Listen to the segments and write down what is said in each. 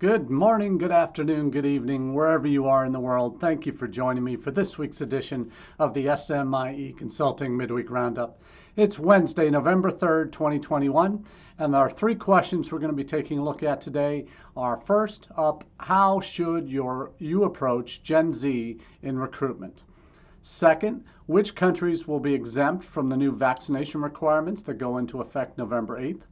Good morning, good afternoon, good evening, wherever you are in the world. Thank you for joining me for this week's edition of the SMIE Consulting Midweek Roundup. It's Wednesday, November 3rd, 2021, and our three questions we're going to be taking a look at today are, first up, how should you approach Gen Z in recruitment? Second, which countries will be exempt from the new vaccination requirements that go into effect November 8th?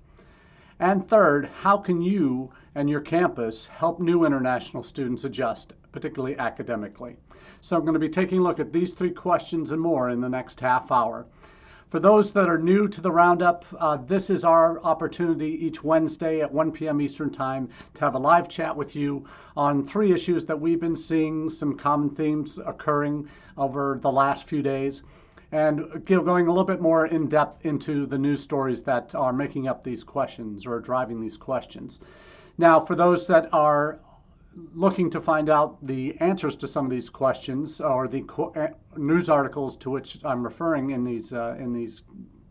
And third, how can you and your campus help new international students adjust, particularly academically? So I'm going to be taking a look at these three questions and more in the next half hour. For those that are new to the Roundup, this is our opportunity each Wednesday at 1 p.m. Eastern Time to have a live chat with you on three issues that we've been seeing some common themes occurring over the last few days, and going a little bit more in depth into the news stories that are making up these questions or driving these questions. Now, for those that are looking to find out the answers to some of these questions or the news articles to which I'm referring in these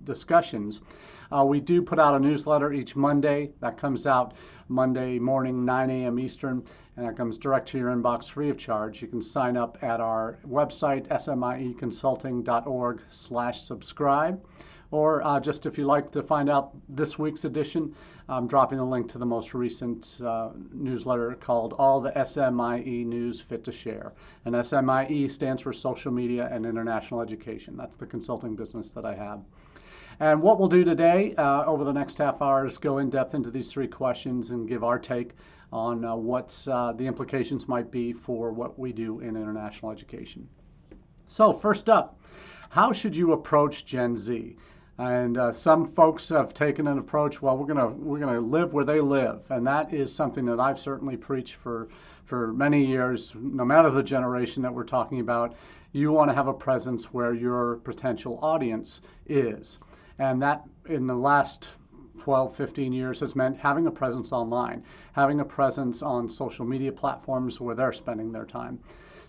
discussions, we do put out a newsletter each Monday that comes out Monday morning, 9 a.m. Eastern, and it comes direct to your inbox free of charge. You can sign up at our website, smieconsulting.org/subscribe. Or just if you'd like to find out this week's edition, I'm dropping a link to the most recent newsletter called All the SMIE News Fit to Share. And SMIE stands for Social Media and International Education. That's the consulting business that I have. And what we'll do today over the next half hour is go in depth into these three questions and give our take on what the implications might be for what we do in international education. So first up, how should you approach Gen Z? And some folks have taken an approach, well, we're gonna live where they live, and that is something that I've certainly preached for many years. No matter the generation that we're talking about, you want to have a presence where your potential audience is, and that in the last 12, 15 years has meant having a presence online, having a presence on social media platforms where they're spending their time.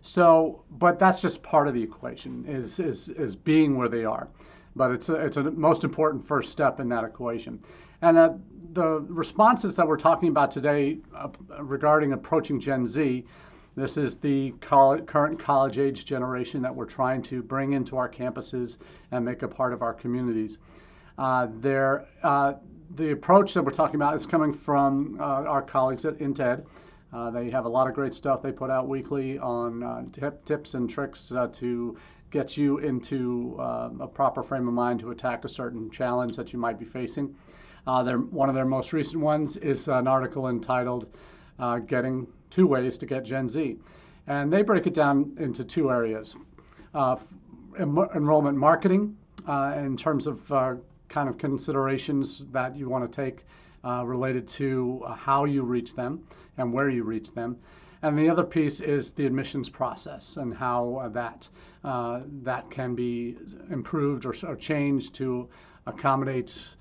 So, but that's just part of the equation, is being where they are. But it's a most important first step in that equation. And the responses that we're talking about today regarding approaching Gen Z, this is the current college-age generation that we're trying to bring into our campuses and make a part of our communities. The approach that we're talking about is coming from our colleagues at intl. They have a lot of great stuff they put out weekly on tips and tricks to get you into a proper frame of mind to attack a certain challenge that you might be facing. One of their most recent ones is an article entitled Getting 2 Ways to Get Gen Z. And they break it down into two areas. Enrollment marketing in terms of kind of considerations that you want to take related to how you reach them and where you reach them. And the other piece is the admissions process and how that can be improved or changed to accommodate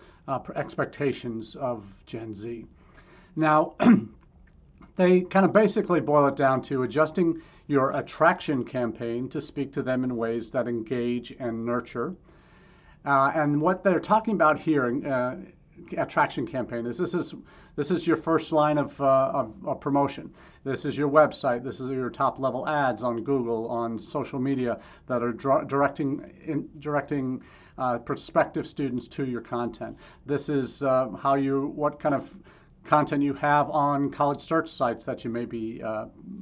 expectations of Gen Z. Now, they kind of basically boil it down to adjusting your attraction campaign to speak to them in ways that engage and nurture. And what they're talking about here, attraction campaign, is this is your first line of promotion. This is your website. This is your top level ads on Google, on social media that are directing prospective students to your content. This is what kind of content you have on college search sites that you may be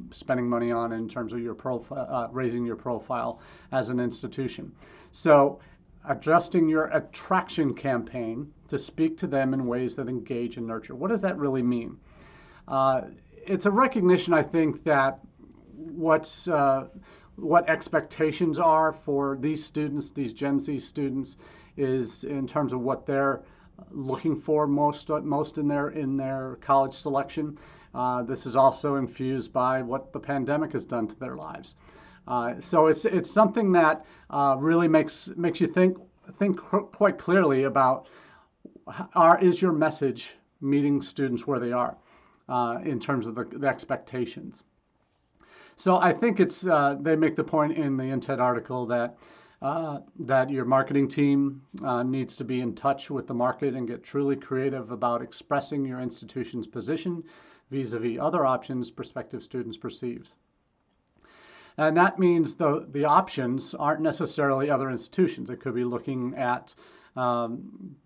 spending money on in terms of your profile, raising your profile as an institution. So, adjusting your attraction campaign to speak to them in ways that engage and nurture. What does that really mean? It's a recognition, I think, that what expectations are for these students, these Gen Z students, is in terms of what they're looking for most in their college selection. This is also infused by what the pandemic has done to their lives. So it's something that really makes you think quite clearly about is your message meeting students where they are in terms of the expectations. So I think they make the point in the intl article that your marketing team needs to be in touch with the market and get truly creative about expressing your institution's position vis-a-vis other options prospective students perceive. And that means the options aren't necessarily other institutions. It could be looking at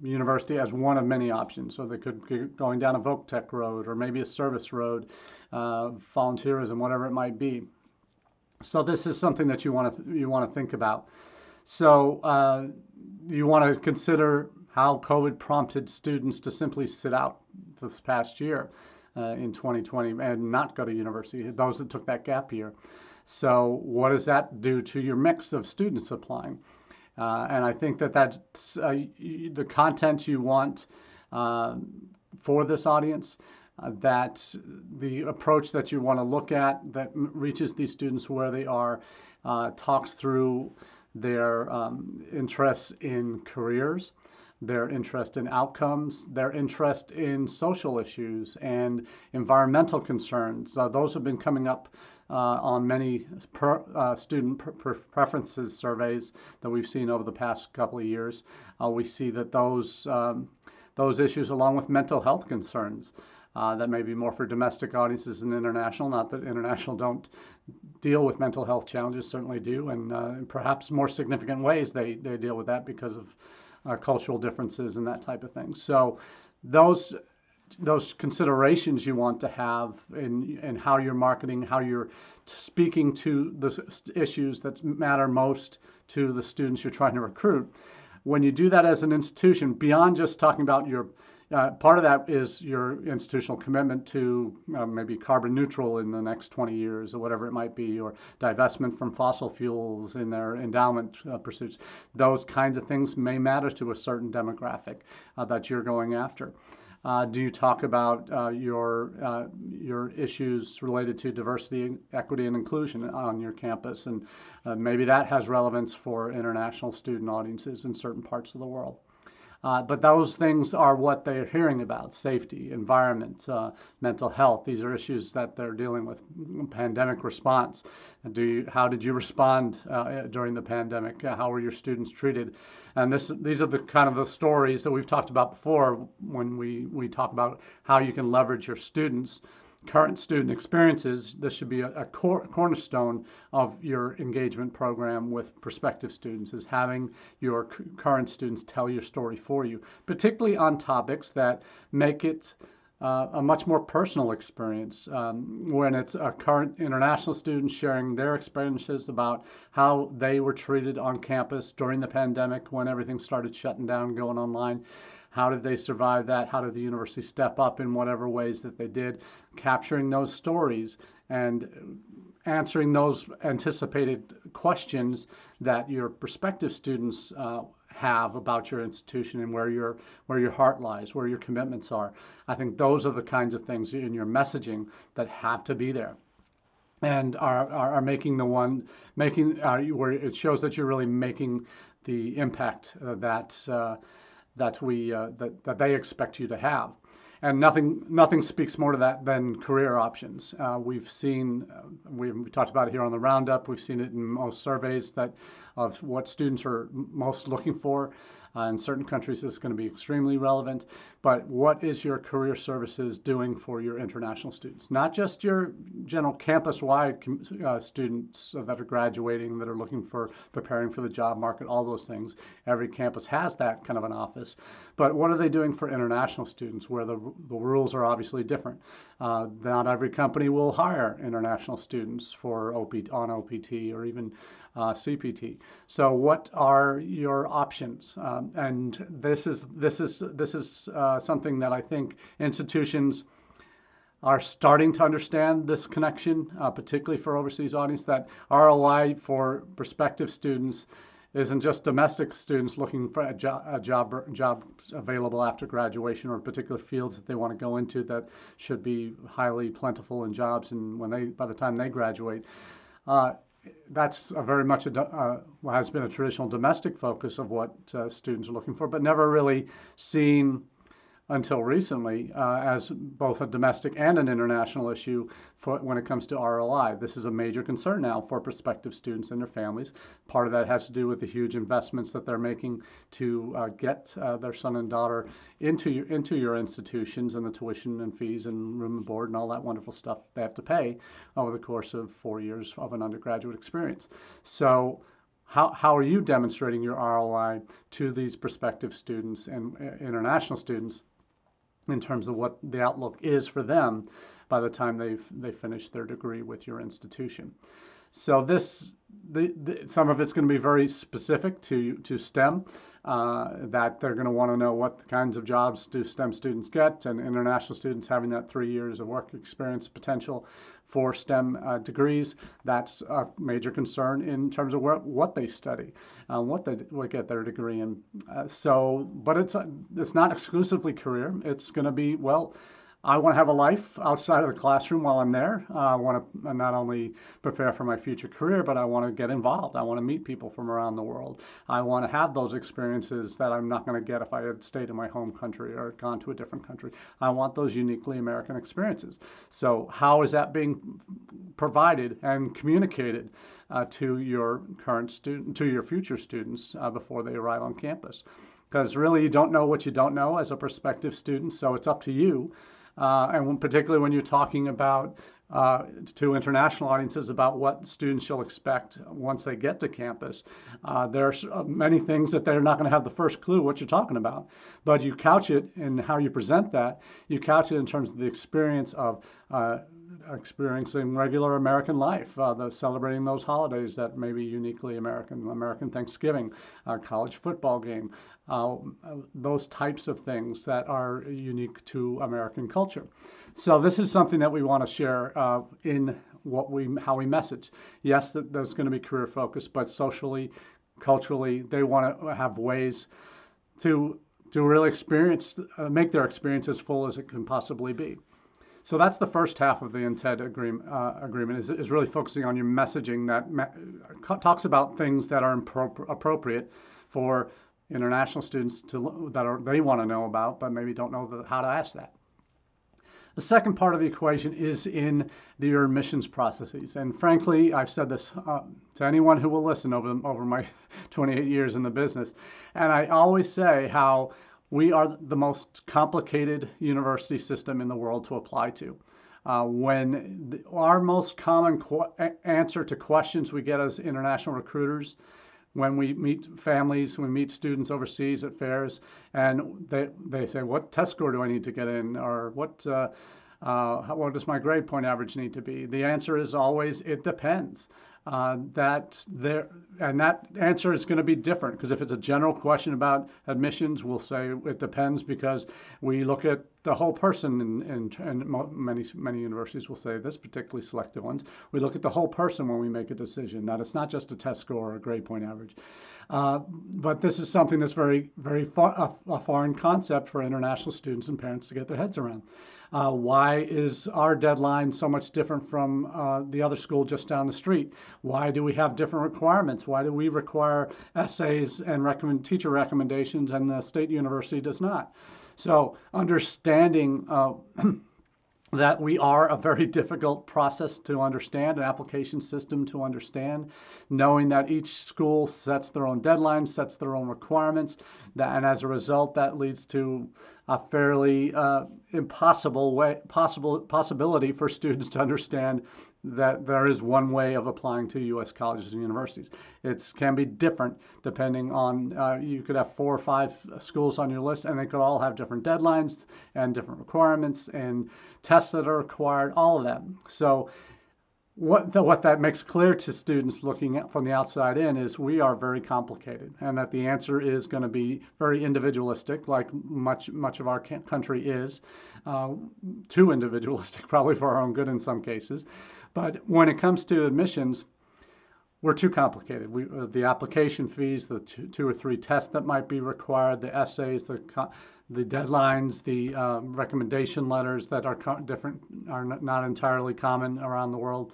university as one of many options. So they could be going down a voc tech road, or maybe a service road, volunteerism, whatever it might be. So this is something that you want to think about. So you want to consider how COVID prompted students to simply sit out this past year in 2020 and not go to university, those that took that gap year. So what does that do to your mix of students applying? And I think that's the content you want for this audience, that the approach that you want to look at that reaches these students where they are, talks through their interests in careers, their interest in outcomes, their interest in social issues and environmental concerns. Those have been coming up on many student preferences surveys that we've seen over the past couple of years. We see that those issues, along with mental health concerns, that may be more for domestic audiences than international. Not that international don't deal with mental health challenges, certainly do, and in perhaps more significant ways they deal with that because of cultural differences and that type of thing. So those considerations you want to have in how you're marketing, how you're speaking to the issues that matter most to the students you're trying to recruit. When you do that as an institution, beyond just talking about your part of that is your institutional commitment to maybe carbon neutral in the next 20 years or whatever it might be, or divestment from fossil fuels in their endowment pursuits. Those kinds of things may matter to a certain demographic that you're going after. Do you talk about your issues related to diversity, equity, and inclusion on your campus? And maybe that has relevance for international student audiences in certain parts of the world. But those things are what they're hearing about: safety, environment, mental health. These are issues that they're dealing with. Pandemic response. How did you respond during the pandemic? How were your students treated? And these are the kind of the stories that we've talked about before when we talk about how you can leverage your students' current student experiences. This should be a cornerstone of your engagement program with prospective students, is having your current students tell your story for you, particularly on topics that make it a much more personal experience. When it's a current international student sharing their experiences about how they were treated on campus during the pandemic when everything started shutting down, going online. How did they survive that? How did the university step up in whatever ways that they did? Capturing those stories and answering those anticipated questions that your prospective students have about your institution and where your heart lies, where your commitments are. I think those are the kinds of things in your messaging that have to be there, and are making where it shows that you're really making the impact that they expect you to have. And nothing speaks more to that than career options. We've talked about it here on the Roundup. We've seen it in most surveys of what students are most looking for. In certain countries, it's going to be extremely relevant. But what is your career services doing for your international students? Not just your general campus-wide students that are graduating, that are preparing for the job market, all those things. Every campus has that kind of an office. But what are they doing for international students, where the rules are obviously different? Not every company will hire international students for on OPT or even CPT. So what are your options? And this is something that I think institutions are starting to understand, this connection, particularly for overseas audience, that ROI for prospective students isn't just domestic students looking for a job available after graduation, or particular fields that they want to go into that should be highly plentiful in jobs, and by the time they graduate. That's very much has been a traditional domestic focus of what students are looking for, but never really seen until recently as both a domestic and an international issue when it comes to ROI. This is a major concern now for prospective students and their families. Part of that has to do with the huge investments that they're making to get their son and daughter into your institutions, and the tuition and fees and room and board and all that wonderful stuff they have to pay over the course of 4 years of an undergraduate experience. So how are you demonstrating your ROI to these prospective students and international students in terms of what the outlook is for them by the time they finish their degree with your institution? So some of it's going to be very specific to STEM, that they're going to want to know what kinds of jobs do STEM students get, and international students having that 3 years of work experience potential for STEM degrees. That's a major concern in terms of what they study, what they get their degree in. But it's not exclusively career. It's going to be, well, I want to have a life outside of the classroom while I'm there. I want to not only prepare for my future career, but I want to get involved. I want to meet people from around the world. I want to have those experiences that I'm not going to get if I had stayed in my home country or gone to a different country. I want those uniquely American experiences. So how is that being provided and communicated to your current student, to your future students before they arrive on campus? Because really, you don't know what you don't know as a prospective student, so it's up to you. And particularly when you're talking about to international audiences about what students shall expect once they get to campus, there's many things that they're not going to have the first clue what you're talking about. But you couch it in how you present that. You couch it in terms of the experience of experiencing regular American life, celebrating those holidays that may be uniquely American Thanksgiving, college football game, those types of things that are unique to American culture. So this is something that we want to share in how we message. Yes, there's going to be career focus, but socially, culturally, they want to have ways to really make their experience as full as it can possibly be. So that's the first half of the INTED agreement is really focusing on your messaging that talks about things that are appropriate for international students they want to know about, but maybe don't know how to ask that. The second part of the equation is in your admissions processes. And frankly, I've said this to anyone who will listen over my 28 years in the business. And I always say how we are the most complicated university system in the world to apply to. When our most common answer to questions we get as international recruiters, when we meet families, we meet students overseas at fairs, and they say, what test score do I need to get in? Or what does my grade point average need to be? The answer is always, it depends. That answer is going to be different, because if it's a general question about admissions, we'll say it depends because we look at the whole person, and many universities will say this, particularly selective ones. We look at the whole person when we make a decision, that it's not just a test score or a grade point average. But this is something that's very, very a foreign concept for international students and parents to get their heads around. Why is our deadline so much different from the other school just down the street? Why do we have different requirements? Why do we require essays and teacher recommendations and the state university does not? So understanding that we are a very difficult process to understand, an application system to understand, knowing that each school sets their own deadlines, sets their own requirements, and as a result, that leads to a fairly possibility for students to understand that there is one way of applying to U.S. colleges and universities. It can be different depending on, you could have 4 or 5 schools on your list, and they could all have different deadlines and different requirements and tests that are required, all of that. So what that makes clear to students looking at from the outside in is we are very complicated, and that the answer is going to be very individualistic, like much of our country is, too individualistic probably for our own good in some cases. But when it comes to admissions, we're too complicated. The application fees, the 2 or 3 tests that might be required, the essays, the deadlines, the recommendation letters that are different, are not entirely common around the world.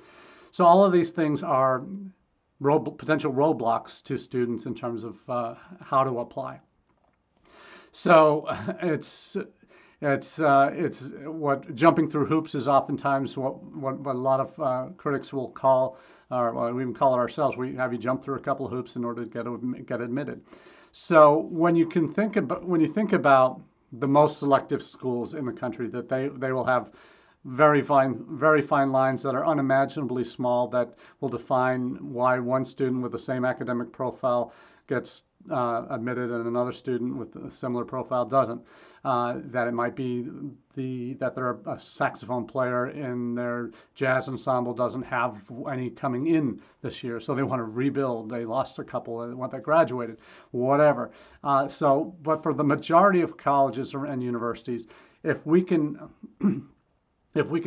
So all of these things are potential roadblocks to students in terms of how to apply. So It's what jumping through hoops is oftentimes what a lot of critics will call, or well, we even call it ourselves. We have you jump through a couple of hoops in order to get admitted. So when you think about the most selective schools in the country, that they will have very fine lines that are unimaginably small that will define why one student with the same academic profile gets admitted and another student with a similar profile doesn't. That it might be that they're a saxophone player in their jazz ensemble doesn't have any coming in this year, so they want to rebuild. They lost a couple that graduated, whatever. But for the majority of colleges and universities, if we can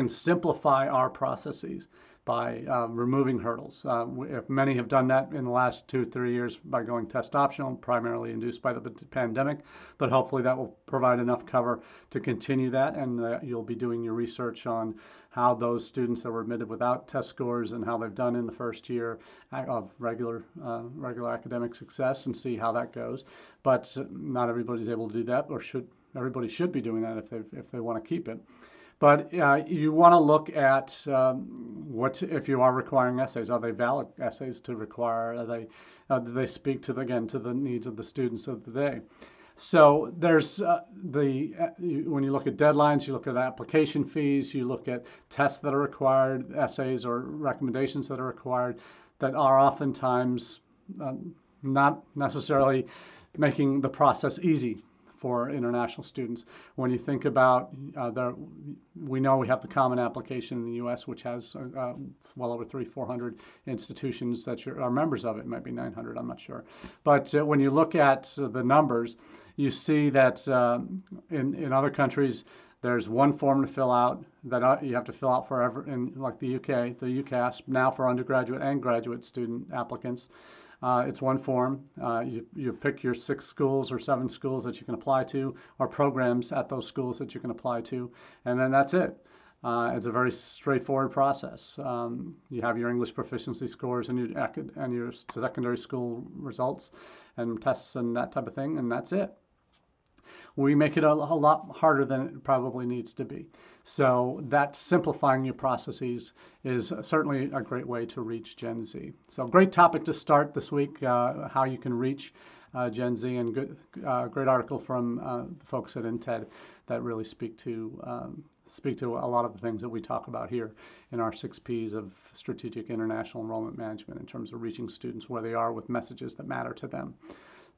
simplify our processes by removing hurdles. If many have done that in the last 2-3 years by going test optional, primarily induced by the pandemic, but hopefully that will provide enough cover to continue that, and you'll be doing your research on how those students that were admitted without test scores and how they've done in the first year of regular academic success, and see how that goes. But not everybody's able to do that, or everybody should be doing that if they want to keep it. But you want to look at what if you are requiring essays. Are they valid essays to require? Do they speak to the needs of the students of the day? So there's when you look at deadlines, you look at application fees, you look at tests that are required, essays or recommendations that are required, that are oftentimes not necessarily making the process easy for international students. When you think about we know we have the common application in the U.S., which has well over 300-400 institutions that are members of it. It might be 900, I'm not sure. But when you look at the numbers, you see that in other countries, there's one form to fill out that you have to fill out forever. In like the UK, the UCAS, now for undergraduate and graduate student applicants. It's one form. You pick your 6 schools or 7 schools that you can apply to, or programs at those schools that you can apply to, and then that's it. It's a very straightforward process. You have your English proficiency scores and your secondary school results and tests and that type of thing, and that's it. We make it a lot harder than it probably needs to be. So that simplifying your processes is certainly a great way to reach Gen Z. So great topic to start this week, how you can reach Gen Z, and great article from the folks at INTED that really speak to a lot of the things that we talk about here in our 6 Ps of strategic international enrollment management in terms of reaching students where they are with messages that matter to them.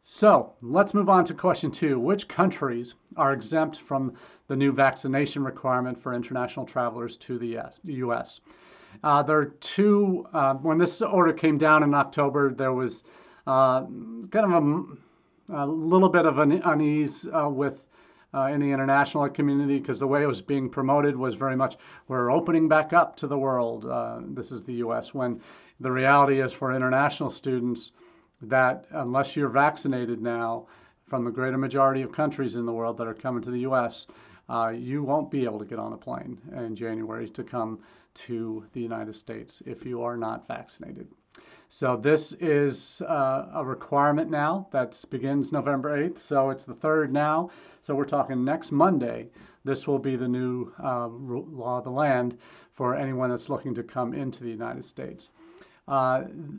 So let's move on to question 2. Which countries are exempt from the new vaccination requirement for international travelers to the U.S.? There are 2. When this order came down in October, there was kind of a little bit of an unease with in the international community, because the way it was being promoted was very much, we're opening back up to the world. This is the U.S., when the reality is for international students that unless you're vaccinated now from the greater majority of countries in the world that are coming to the U.S., you won't be able to get on a plane in January to come to the United States if you are not vaccinated. So this is a requirement now that begins November 8th. So it's the 3rd now. So we're talking next Monday. This will be the new law of the land for anyone that's looking to come into the United States.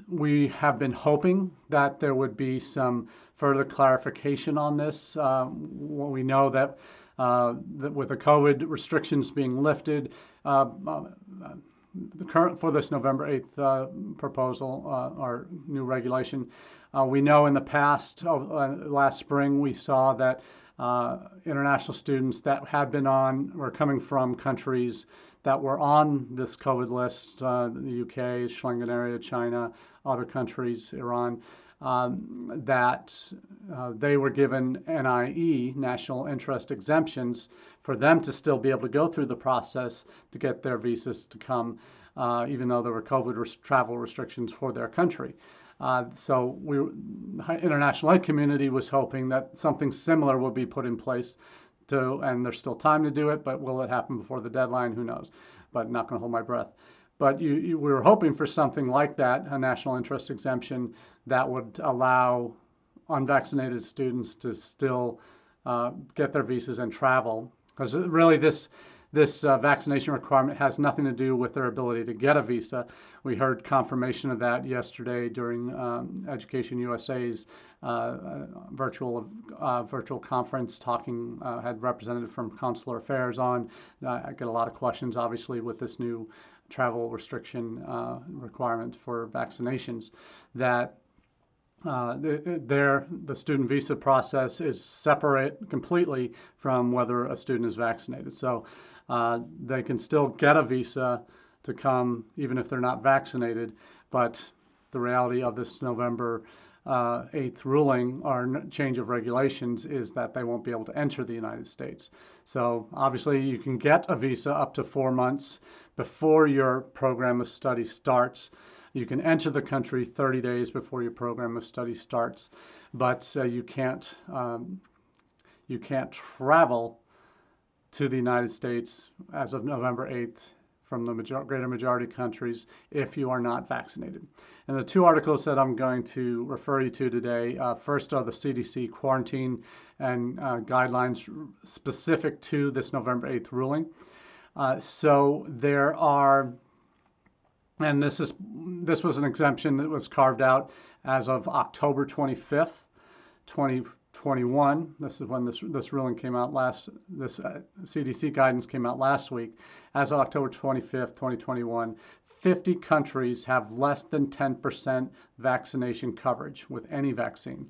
We have been hoping that there would be some further clarification on this. We know that with the COVID restrictions being lifted, the current for this November 8th proposal or new regulation, we know in the past, last spring, we saw that international students that were coming from countries that were on this COVID list, the UK, Schengen area, China, other countries, Iran, that they were given NIE, national interest exemptions, for them to still be able to go through the process to get their visas to come, even though there were COVID travel restrictions for their country. So the international aid community was hoping that something similar would be put in place and there's still time to do it, but will it happen before the deadline? Who knows? But not going to hold my breath. But we were hoping for something like that, a national interest exemption that would allow unvaccinated students to still get their visas and travel because really this vaccination requirement has nothing to do with their ability to get a visa. We heard confirmation of that yesterday during Education USA's virtual conference, talking, had representative from Consular Affairs on. I get a lot of questions, obviously, with this new travel restriction requirement for vaccinations, that the student visa process is separate completely from whether a student is vaccinated. So they can still get a visa to come even if they're not vaccinated, but the reality of this November 8th ruling or change of regulations is that they won't be able to enter the United States. So obviously you can get a visa up to 4 months before your program of study starts. You can enter the country 30 days before your program of study starts, but you can't travel to the United States as of November 8th from the greater majority of countries if you are not vaccinated. And the two articles that I'm going to refer you to today, first are the CDC Quarantine and Guidelines specific to this November 8th ruling. So there are, and this was an exemption that was carved out as of October 25th, 2021. This is when this ruling came out this CDC guidance came out last week. As of October 25th, 2021, 50 countries have less than 10% vaccination coverage with any vaccine.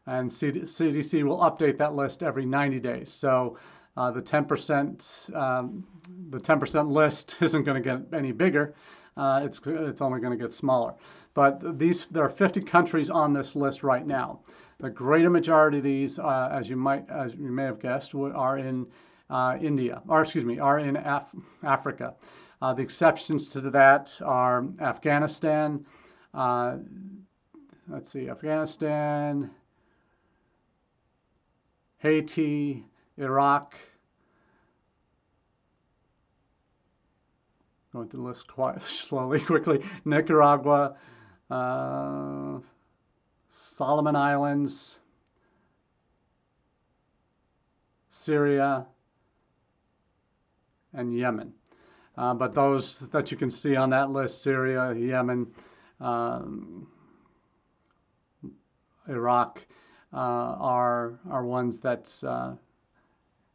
And CDC will update that list every 90 days. So the 10% list isn't going to get any bigger. It's only going to get smaller. But there are 50 countries on this list right now. The greater majority of these, as you may have guessed, are in India, or excuse me, are in Africa. The exceptions to that are Afghanistan. Afghanistan, Haiti, Iraq. Going through the list quite quickly. Nicaragua, Solomon Islands, Syria, and Yemen. But those that you can see on that list, Syria, Yemen, Iraq, are ones that,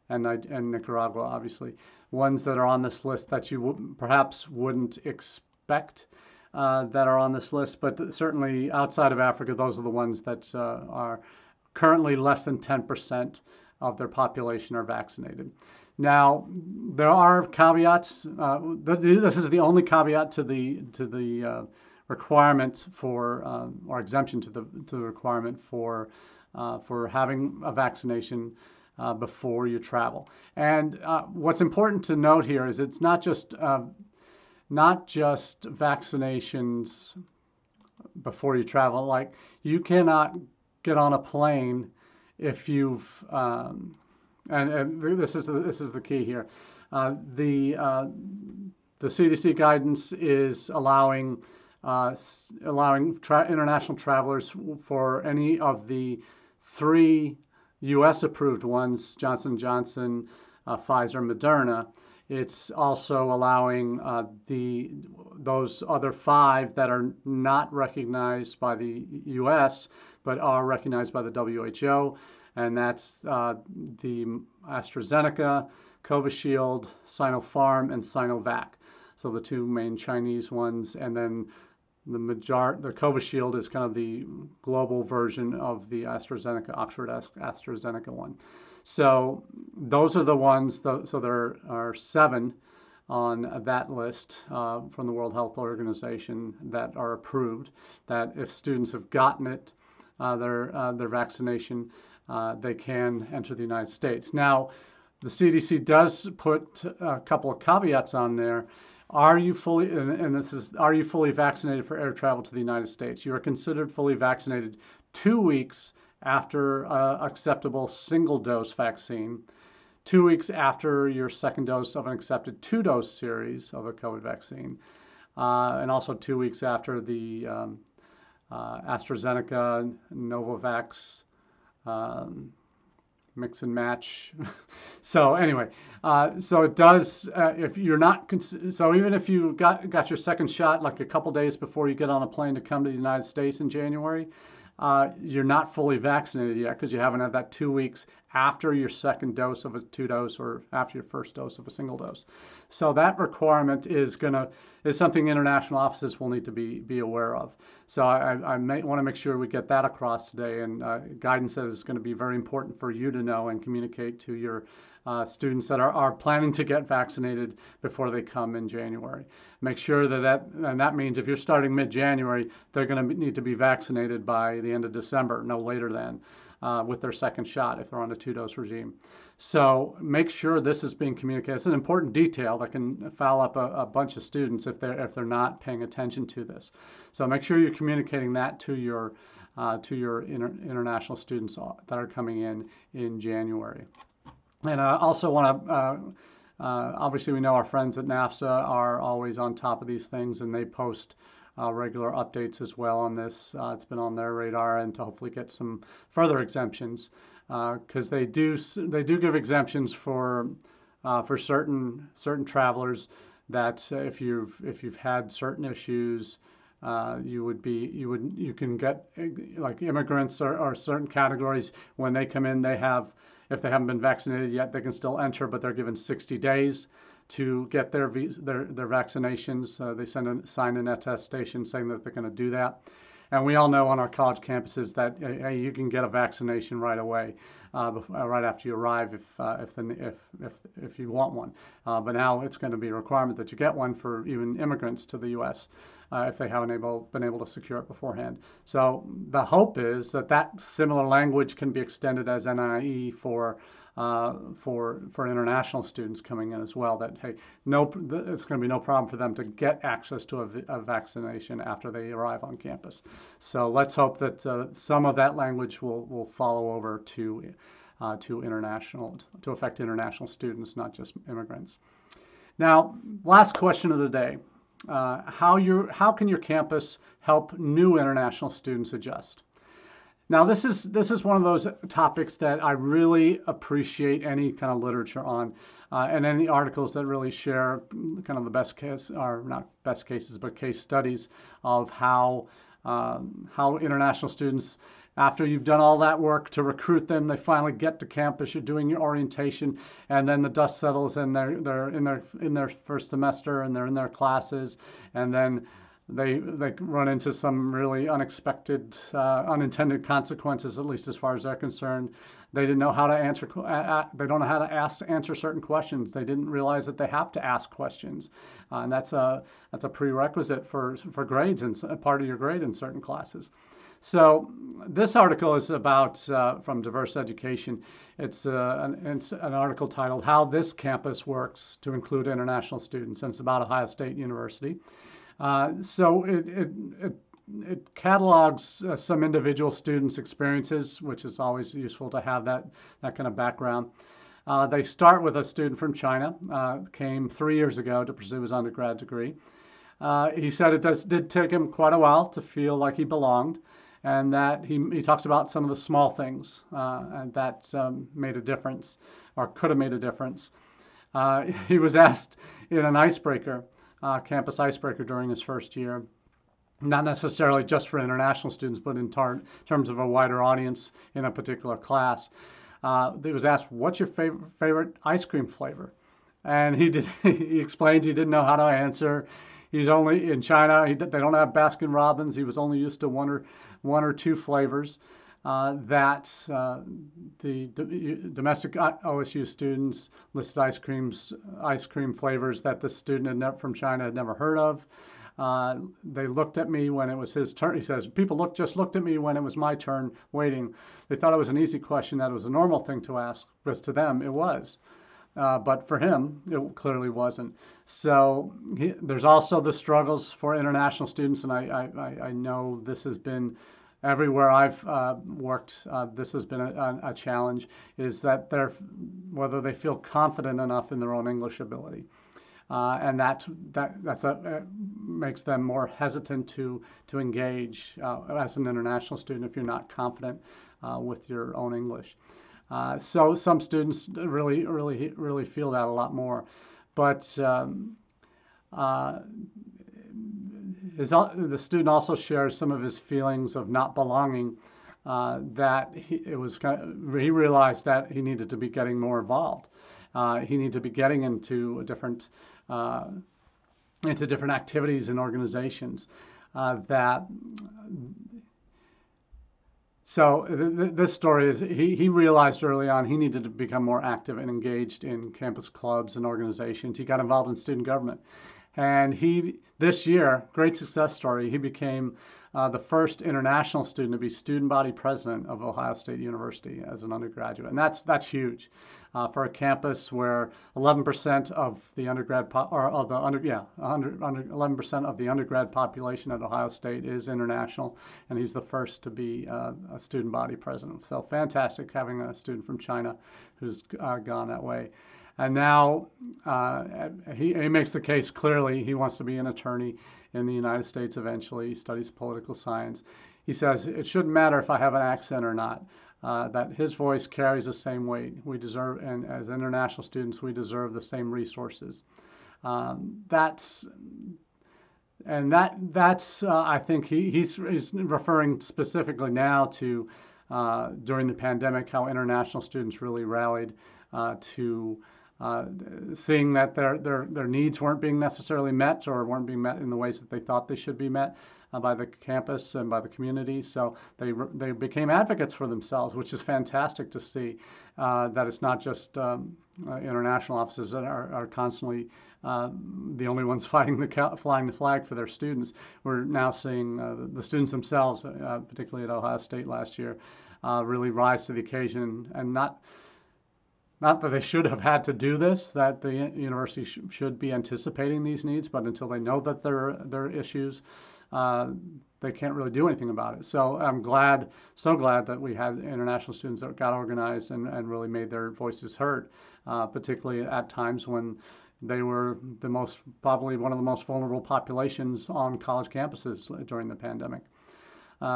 and Nicaragua, obviously, ones that are on this list that you perhaps wouldn't expect that are on this list, but certainly outside of Africa, those are the ones that are currently less than 10% of their population are vaccinated. Now, there are caveats. This is the only caveat to the requirement for or exemption to the requirement for having a vaccination before you travel. And what's important to note here is it's not just vaccinations before you travel. Like, you cannot get on a plane if you've and this is the key here. The CDC guidance is allowing international travelers for any of the 3 U.S. approved ones, Johnson & Johnson, Pfizer, Moderna. It's also allowing those other 5 that are not recognized by the U.S. but are recognized by the WHO, and that's the AstraZeneca, Covishield, Sinopharm, and Sinovac. So the 2 main Chinese ones, and then the Covishield is kind of the global version of the AstraZeneca, Oxford AstraZeneca one. So those are the ones, so there are 7 on that list from the World Health Organization that are approved, that if students have gotten it, their vaccination, they can enter the United States. Now, the CDC does put a couple of caveats on there. Are you fully vaccinated for air travel to the United States? You are considered fully vaccinated 2 weeks after acceptable single-dose vaccine, 2 weeks after your second dose of an accepted 2-dose series of a COVID vaccine, and also 2 weeks after the AstraZeneca, Novavax, mix and match. So anyway, so it does, if you're not, so even if you got your second shot like a couple days before you get on a plane to come to the United States in January, you're not fully vaccinated yet because you haven't had that 2 weeks after your second dose of a 2-dose or after your first dose of a single dose. So that requirement is something international offices will need to be aware of. So I may want to make sure we get that across today, and guidance that is going to be very important for you to know and communicate to your students that are planning to get vaccinated before they come in January. Make sure and that means if you're starting mid-January, they're going to need to be vaccinated by the end of December, no later than, with their second shot if they're on a 2-dose regime. So make sure this is being communicated. It's an important detail that can foul up a bunch of students if they're not paying attention to this. So make sure you're communicating that to your international students that are coming in January. And I also want to, obviously we know our friends at NAFSA are always on top of these things, and they post regular updates as well on this. It's been on their radar, and to hopefully get some further exemptions, because they do give exemptions for certain travelers that if you've had certain issues, you can get, like immigrants or certain categories when they come in, if they haven't been vaccinated yet, they can still enter, but they're given 60 days to get their vaccinations. They sign an attestation saying that they're going to do that. And we all know on our college campuses that hey, you can get a vaccination right away, right after you arrive if you want one. But now it's going to be a requirement that you get one for even immigrants to the U.S. If they haven't been able to secure it beforehand. So the hope is that similar language can be extended as NIE for international students coming in as well, that hey, it's going to be no problem for them to get access to a vaccination after they arrive on campus. So let's hope that some of that language will follow over to affect international students, not just immigrants. Now, last question of the day. How can your campus help new international students adjust? Now, this is one of those topics that I really appreciate any kind of literature on, and any articles that really share kind of the best case, or not best cases, but case studies of how international students, after you've done all that work to recruit them, they finally get to campus, you're doing your orientation, and then the dust settles and they're in their first semester and they're in their classes, and then they run into some really unexpected, unintended consequences, at least as far as they're concerned. They didn't know how to answer, they don't know how to answer certain questions. They didn't realize that they have to ask questions. And that's a prerequisite for grades, and part of your grade in certain classes. So this article is about, from Diverse Education. It's an article titled How This Campus Works to Include International Students, and it's about Ohio State University. So it catalogs some individual students' experiences, which is always useful to have that kind of background. They start with a student from China, came 3 years ago to pursue his undergrad degree. He said it did take him quite a while to feel like he belonged, and that he talks about some of the small things and that made a difference, or could have made a difference. He was asked in an icebreaker, campus icebreaker during his first year, not necessarily just for international students, but in terms of a wider audience in a particular class. He was asked, what's your favorite ice cream flavor? And he explains he didn't know how to answer. He's only in China, they don't have Baskin Robbins. He was only used to one or two flavors that the domestic OSU students listed ice cream flavors that the student from China had never heard of. They looked at me when it was his turn. He says, people just looked at me when it was my turn waiting. They thought it was an easy question, that it was a normal thing to ask, because to them it was. But for him, it clearly wasn't. So there's also the struggles for international students, and I know this has been everywhere I've worked. This has been a challenge, is that whether they feel confident enough in their own English ability. And that makes them more hesitant to engage as an international student if you're not confident with your own English. So some students really feel that a lot more. But the student also shares some of his feelings of not belonging. That he realized that he needed to be getting more involved. He needed to be getting into different activities and organizations. So this story is he realized early on he needed to become more active and engaged in campus clubs and organizations. He got involved in student government. And this year, great success story, he became the first international student to be student body president of Ohio State University as an undergraduate. And that's huge for a campus where 11% of the undergrad 11% of the undergrad population at Ohio State is international, and he's the first to be a student body president. So fantastic having a student from China who's gone that way. And now he makes the case clearly he wants to be an attorney in the United States eventually. He studies political science. He says it shouldn't matter if I have an accent or not, that his voice carries the same weight. We deserve, and as international students, we deserve the same resources. That's I think he's referring specifically now to during the pandemic how international students really rallied to seeing that their needs weren't being necessarily met or weren't being met in the ways that they thought they should be met by the campus and by the community. So they became advocates for themselves, which is fantastic to see. That it's not just international offices that are constantly the only ones flying the flag for their students. We're now seeing the students themselves, particularly at Ohio State last year, really rise to the occasion, and not that they should have had to do this, that the university should be anticipating these needs, but until they know that there are issues, they can't really do anything about it. So I'm so glad that we had international students that got organized and really made their voices heard, particularly at times when they were probably one of the most vulnerable populations on college campuses during the pandemic.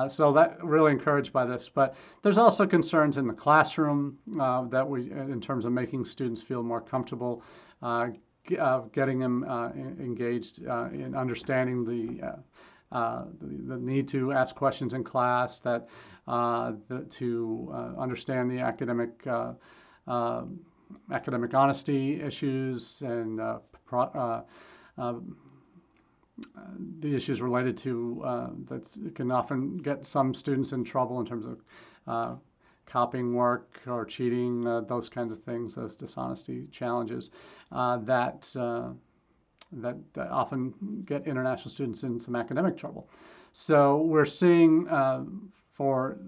So that really encouraged by this, but there's also concerns in the classroom in terms of making students feel more comfortable, getting them engaged in understanding the need to ask questions in class, to understand the academic honesty issues and the issues related to that can often get some students in trouble in terms of copying work or cheating, those kinds of things, those dishonesty challenges that often get international students in some academic trouble. So we're seeing for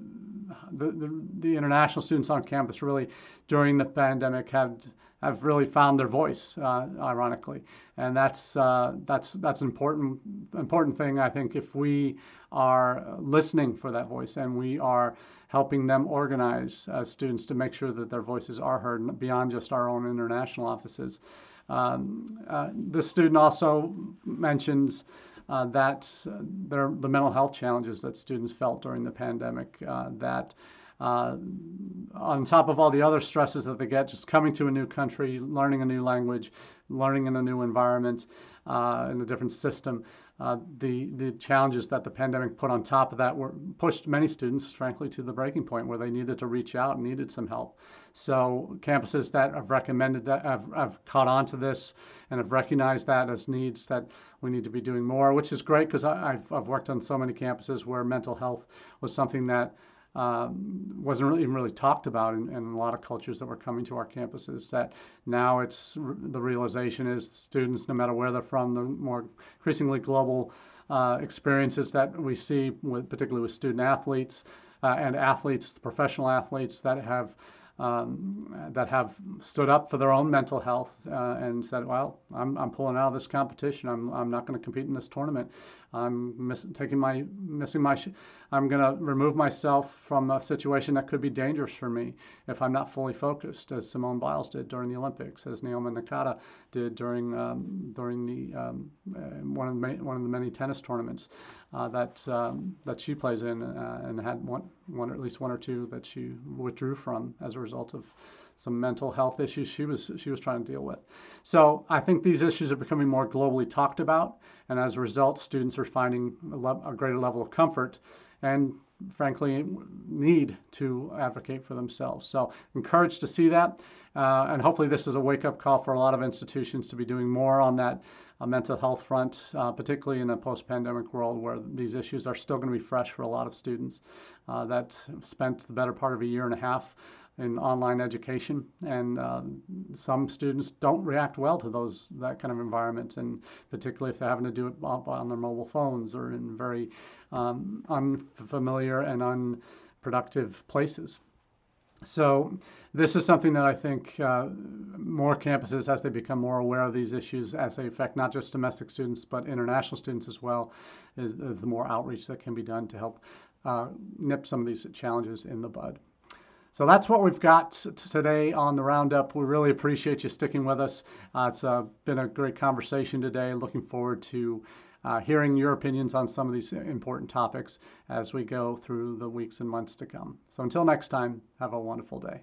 the international students on campus really during the pandemic have really found their voice, ironically, and that's an important thing. I think if we are listening for that voice and we are helping them organize students to make sure that their voices are heard beyond just our own international offices. The student also mentions that the mental health challenges that students felt during the pandemic, that on top of all the other stresses that they get, just coming to a new country, learning a new language, learning in a new environment, in a different system, the challenges that the pandemic put on top of that pushed many students, frankly, to the breaking point where they needed to reach out and needed some help. So campuses that have recommended that have caught on to this and have recognized that as needs that we need to be doing more, which is great because I've worked on so many campuses where mental health was something that wasn't even really talked about in a lot of cultures that were coming to our campuses, that now the realization is students, no matter where they're from, the more increasingly global experiences that we see, particularly with student athletes and professional athletes that have stood up for their own mental health and said, well, I'm pulling out of this competition. I'm not going to compete in this tournament. I'm going to remove myself from a situation that could be dangerous for me if I'm not fully focused, as Simone Biles did during the Olympics, as Naomi Nakata did during one of the many tennis tournaments that she plays in, and had at least one or two that she withdrew from as a result result of some mental health issues she was trying to deal with. So I think these issues are becoming more globally talked about, and as a result, students are finding a greater level of comfort and frankly need to advocate for themselves. So encouraged to see that, and hopefully this is a wake-up call for a lot of institutions to be doing more on that mental health front, particularly in a post-pandemic world where these issues are still going to be fresh for a lot of students that spent the better part of a year and a half in online education, and some students don't react well to that kind of environment, and particularly if they're having to do it on their mobile phones or in very unfamiliar and unproductive places. So this is something that I think more campuses, as they become more aware of these issues as they affect not just domestic students but international students as well, is the more outreach that can be done to help nip some of these challenges in the bud. So that's what we've got today on the Roundup. We really appreciate you sticking with us. It's been a great conversation today. Looking forward to hearing your opinions on some of these important topics as we go through the weeks and months to come. So until next time, have a wonderful day.